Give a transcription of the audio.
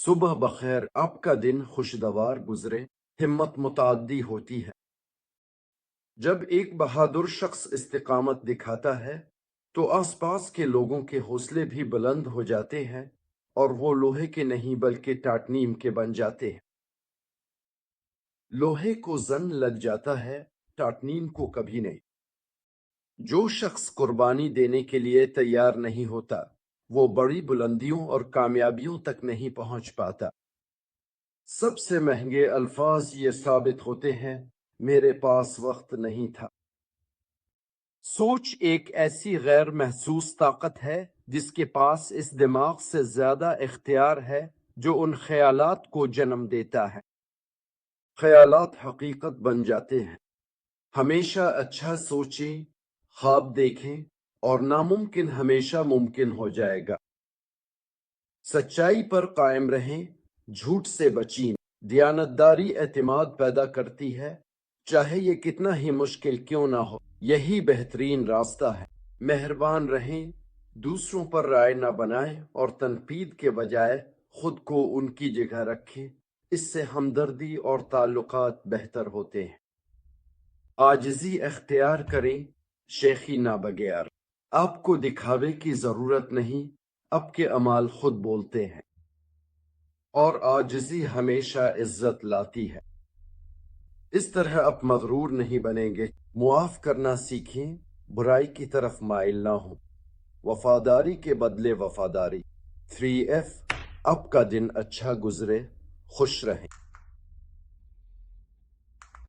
صبح بخیر، آپ کا دن خوشگوار گزرے۔ ہمت متعدی ہوتی ہے۔ جب ایک بہادر شخص استقامت دکھاتا ہے تو آس پاس کے لوگوں کے حوصلے بھی بلند ہو جاتے ہیں اور وہ لوہے کے نہیں بلکہ ٹاٹنیم کے بن جاتے ہیں۔ لوہے کو زنگ لگ جاتا ہے، ٹاٹنیم کو کبھی نہیں۔ جو شخص قربانی دینے کے لیے تیار نہیں ہوتا وہ بڑی بلندیوں اور کامیابیوں تک نہیں پہنچ پاتا۔ سب سے مہنگے الفاظ یہ ثابت ہوتے ہیں، میرے پاس وقت نہیں تھا۔ سوچ ایک ایسی غیر محسوس طاقت ہے جس کے پاس اس دماغ سے زیادہ اختیار ہے جو ان خیالات کو جنم دیتا ہے۔ خیالات حقیقت بن جاتے ہیں۔ ہمیشہ اچھا سوچیں، خواب دیکھیں اور ناممکن ہمیشہ ممکن ہو جائے گا۔ سچائی پر قائم رہیں، جھوٹ سے بچیں۔ دیانتداری اعتماد پیدا کرتی ہے، چاہے یہ کتنا ہی مشکل کیوں نہ ہو۔ یہی بہترین راستہ ہے۔ مہربان رہیں، دوسروں پر رائے نہ بنائیں اور تنقید کے بجائے خود کو ان کی جگہ رکھیں۔ اس سے ہمدردی اور تعلقات بہتر ہوتے ہیں۔ عاجزی اختیار کریں، شیخی نہ بغیر۔ آپ کو دکھاوے کی ضرورت نہیں، آپ کے اعمال خود بولتے ہیں۔ اور عاجزی ہمیشہ عزت لاتی ہے۔ اس طرح آپ مغرور نہیں بنیں گے۔ معاف کرنا سیکھیں، برائی کی طرف مائل نہ ہوں۔ وفاداری کے بدلے وفاداری۔ 3F۔ آپ کا دن اچھا گزرے، خوش رہیں۔